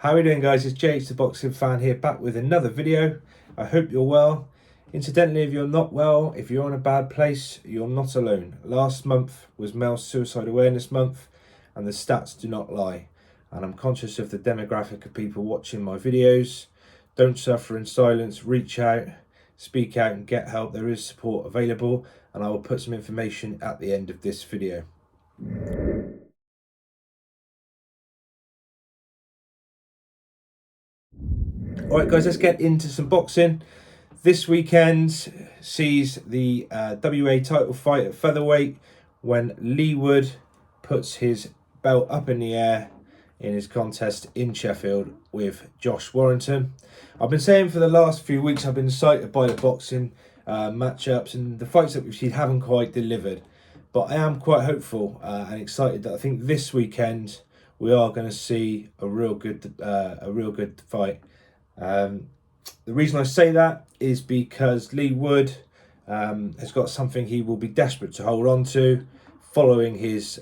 How are we doing, guys? It's JH the Boxing Fan here, back with another video. I hope you're well. Incidentally, if you're not well, if you're in a bad place, you're not alone. Last month was Male Suicide Awareness Month, and the stats do not lie. And I'm conscious of the demographic of people watching my videos. Don't suffer in silence. Reach out, speak out, and get help. There is support available, and I will put some information at the end of this video. Alright guys, let's get into some boxing. This weekend sees the WA title fight at featherweight when Lee Wood puts his belt up in the air in his contest in Sheffield with Josh Warrington. I've been saying for the last few weeks I've been excited by the boxing matchups, and the fights that we've seen haven't quite delivered. But I am quite hopeful and excited that I think this weekend we are going to see a real good fight. The reason I say that is because Lee Wood has got something he will be desperate to hold on to following his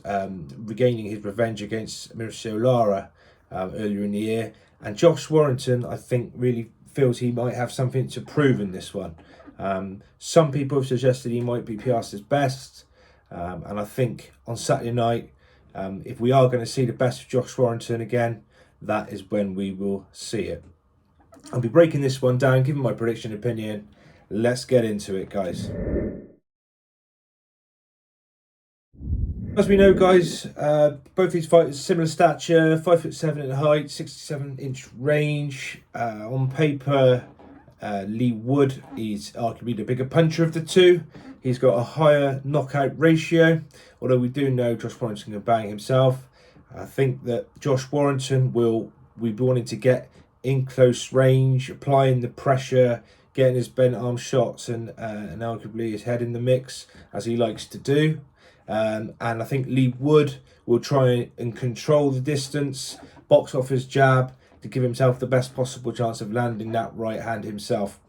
regaining his revenge against Mauricio Lara earlier in the year. And Josh Warrington, I think, really feels he might have something to prove in this one. Some people have suggested he might be Piasta's best, and I think on Saturday night, if we are going to see the best of Josh Warrington again, that is when we will see it. I'll be breaking this one down, giving my prediction opinion. Let's get into it, guys. As we know, guys, both these fighters similar stature, 5'7" in height, 67-inch range. On paper, Lee Wood is arguably the bigger puncher of the two. He's got a higher knockout ratio, although we do know Josh Warrington can bang himself. I think that Josh Warrington will be wanting to get in close range, applying the pressure, getting his bent arm shots and arguably his head in the mix, as he likes to do. And I think Lee Wood will try and control the distance, box off his jab to give himself the best possible chance of landing that right hand himself.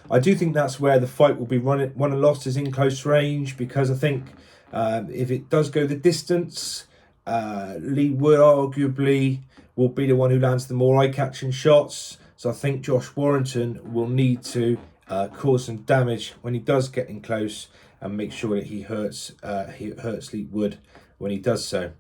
I do think that's where the fight will be won and lost, is in close range, because I think if it does go the distance, Lee Wood arguably will be the one who lands the more eye-catching shots. So I think Josh Warrington will need to cause some damage when he does get in close and make sure that he hurts Lee Wood when he does so.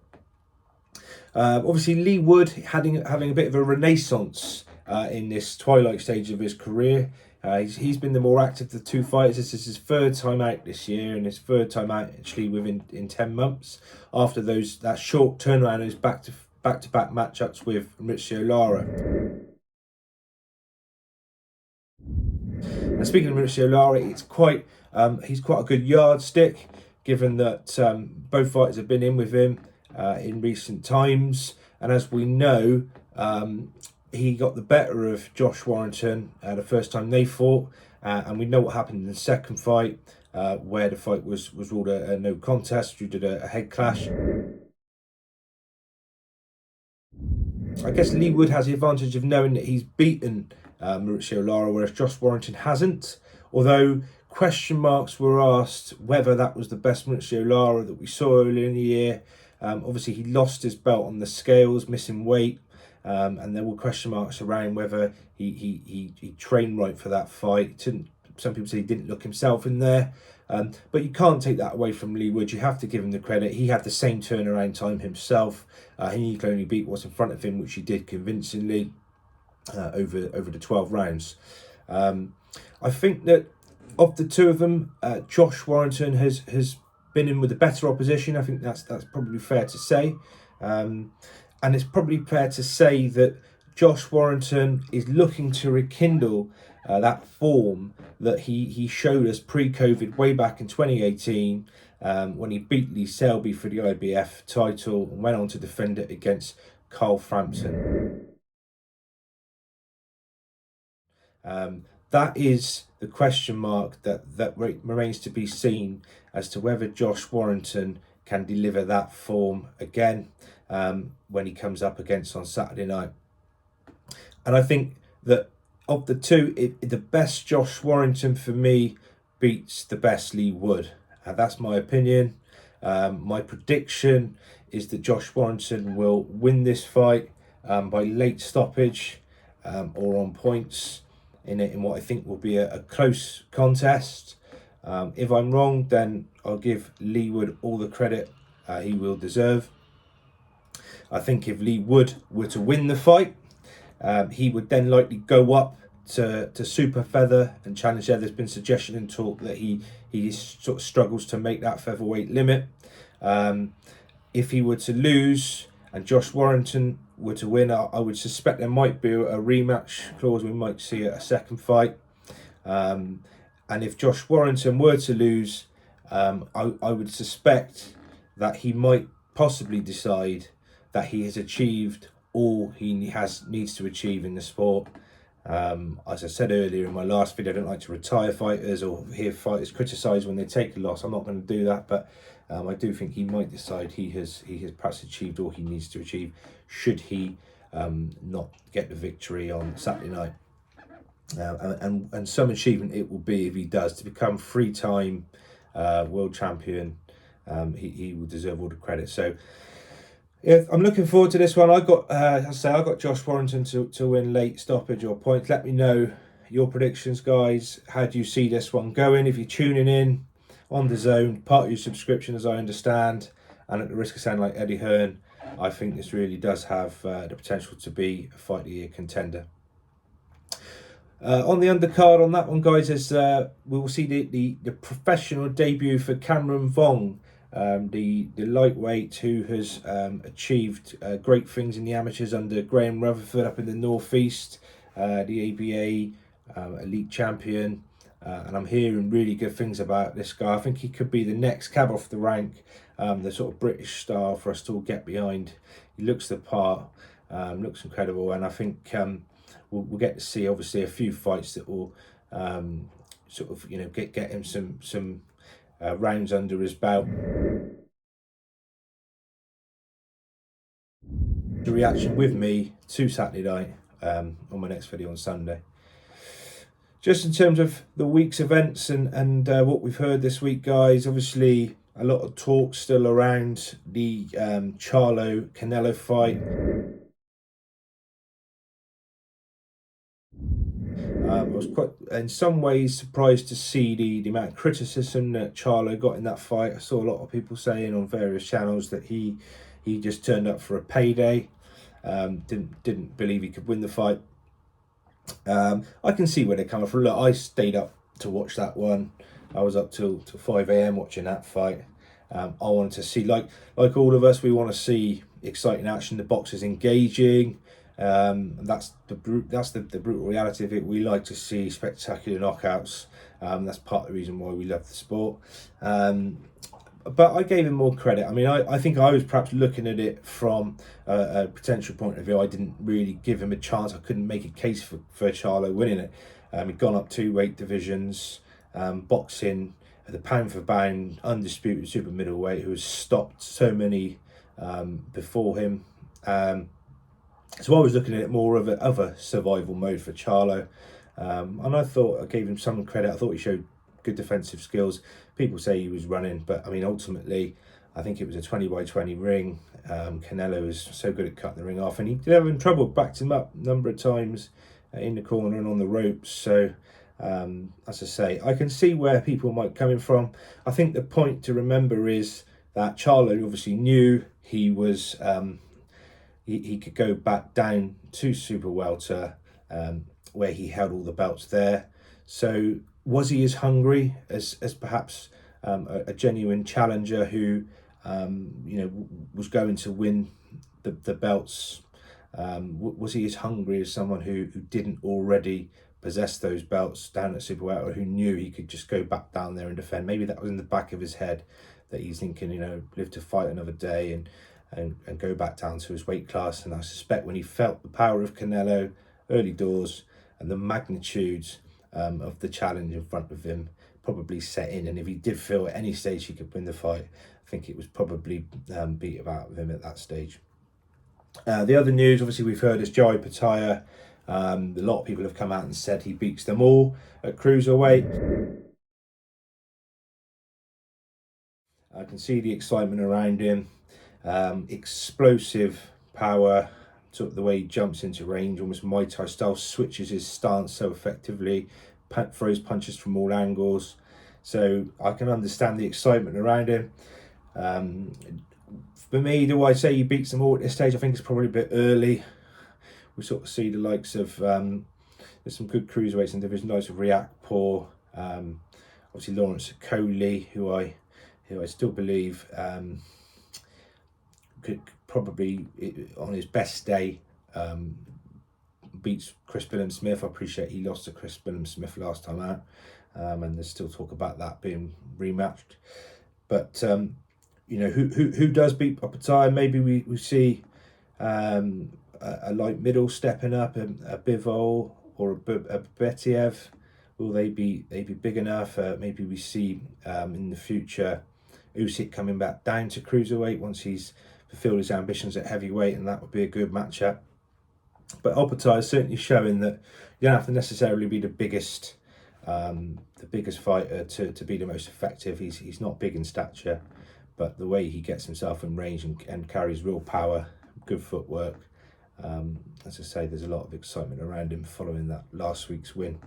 Obviously, Lee Wood having a bit of a renaissance in this twilight stage of his career. He's been the more active of the two fighters. This is his third time out this year, and his third time out actually in 10 months after that short turnaround, those back-to-back matchups with Mauricio Lara. And speaking of Mauricio Lara, he's quite a good yardstick, given that both fighters have been in with him in recent times. And as we know, he got the better of Josh Warrington the first time they fought, and we know what happened in the second fight, where the fight was ruled a no contest due to a head clash. I guess Lee Wood has the advantage of knowing that he's beaten Mauricio Lara, whereas Josh Warrington hasn't. Although question marks were asked whether that was the best Mauricio Lara that we saw earlier in the year. Obviously, he lost his belt on the scales, missing weight, and there were question marks around whether he trained right for that fight. Some people say he didn't look himself in there. But you can't take that away from Lee Wood. You have to give him the credit. He had the same turnaround time himself. He could only beat what's in front of him, which he did convincingly over the 12 rounds. I think that of the two of them, Josh Warrington has been in with the better opposition. I think that's probably fair to say. And it's probably fair to say that Josh Warrington is looking to rekindle that form that he showed us pre-COVID way back in 2018 when he beat Lee Selby for the IBF title and went on to defend it against Carl Frampton. That is the question mark that remains to be seen as to whether Josh Warrington can deliver that form again when he comes up against on Saturday night. And I think that of the two, the best Josh Warrington for me beats the best Lee Wood. That's my opinion. My prediction is that Josh Warrington will win this fight by late stoppage or on points in what I think will be a close contest. If I'm wrong, then I'll give Lee Wood all the credit he will deserve. I think if Lee Wood were to win the fight, he would then likely go up to super feather and challenge there. There's been suggestion and talk that he sort of struggles to make that featherweight limit. If he were to lose and Josh Warrington were to win, I would suspect there might be a rematch clause. We might see a second fight. And if Josh Warrington were to lose, I would suspect that he might possibly decide that he has achieved all he needs to achieve in the sport. As I said earlier in my last video, I don't like to retire fighters or hear fighters criticised when they take a loss. I'm not going to do that, but I do think he might decide he has perhaps achieved all he needs to achieve should he not get the victory on Saturday night. And some achievement it will be if he does, to become three-time world champion. He will deserve all the credit. So yeah, I'm looking forward to this one. I got Josh Warrington to win late stoppage or points. Let me know your predictions, guys. How do you see this one going? If you're tuning in on the Zone, part of your subscription, as I understand, and at the risk of sounding like Eddie Hearn, I think this really does have the potential to be a fight of the year contender. On the undercard on that one, guys, is we will see the professional debut for Cameron Voung, the lightweight who has achieved great things in the amateurs under Graham Rutherford up in the northeast, the ABA elite champion, and I'm hearing really good things about this guy. I think he could be the next cab off the rank, the sort of British star for us to all get behind. He looks the part, looks incredible, and I think we'll get to see obviously a few fights that will sort of get him some rounds under his belt. The reaction with me to Saturday night on my next video on Sunday. Just in terms of the week's events and what we've heard this week, guys, obviously a lot of talk still around the Charlo-Canelo fight. I was quite, in some ways, surprised to see the amount of criticism that Charlo got in that fight. I saw a lot of people saying on various channels that he just turned up for a payday, didn't believe he could win the fight. I can see where they're coming from. Look, I stayed up to watch that one. I was up till 5 a.m. watching that fight. I wanted to see, like all of us, we want to see exciting action. The boxers engaging. That's the brutal reality of it. We like to see spectacular knockouts. That's part of the reason why we love the sport. But I gave him more credit. I mean, I think I was perhaps looking at it from a potential point of view. I didn't really give him a chance. I couldn't make a case for Charlo winning it. He'd gone up 2 weight divisions, boxing at the pound for pound, undisputed super middleweight, who has stopped so many before him. So I was looking at it more of a survival mode for Charlo. And I thought I gave him some credit. I thought he showed good defensive skills. People say he was running, but I mean, ultimately, I think it was a 20-by-20 ring. Canelo was so good at cutting the ring off, and he did have trouble, backed him up a number of times in the corner and on the ropes. So, as I say, I can see where people might come in from. I think the point to remember is that Charlo obviously knew he was he could go back down to super welter, where he held all the belts there. So was he as hungry as perhaps a genuine challenger who was going to win the belts? Was he as hungry as someone who didn't already possess those belts down at super welter, who knew he could just go back down there and defend? Maybe that was in the back of his head, that he's thinking, live to fight another day and go back down to his weight class. And I suspect when he felt the power of Canelo early doors and the magnitudes of the challenge in front of him probably set in, and if he did feel at any stage he could win the fight, I think it was probably beat about him at that stage. The other news, obviously, we've heard is Joey Pataya. A lot of people have come out and said he beats them all at cruiserweight. I can see the excitement around him. Explosive power, sort of the way he jumps into range, almost Muay Thai style, switches his stance so effectively, throws punches from all angles. So I can understand the excitement around him. For me, do I say he beats them all at this stage? I think it's probably a bit early. We sort of see the likes of there's some good cruiserweights in the division, likes of Riakporhe, obviously Lawrence Coley, who I still believe could probably, on his best day, beats Chris Billam-Smith. I appreciate he lost to Chris Billam-Smith last time out, and there's still talk about that being rematched. But you know, who does beat Opatai? Maybe we see a light middle stepping up, a Bivol or a Betiev. Will they be big enough? Maybe we see in the future Usyk coming back down to cruiserweight once he's fulfilled his ambitions at heavyweight, and that would be a good matchup. But Opatai is certainly showing that you don't have to necessarily be the biggest fighter to be the most effective. He's not big in stature, but the way he gets himself in range and carries real power, good footwork. As I say, there's a lot of excitement around him following that last week's win.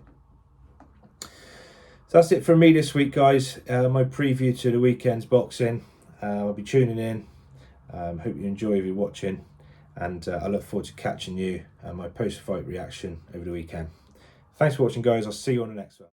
So that's it from me this week, guys. My preview to the weekend's boxing. I'll be tuning in. Hope you enjoy if you're watching, and I look forward to catching you and my post-fight reaction over the weekend. Thanks for watching, guys. I'll see you on the next one.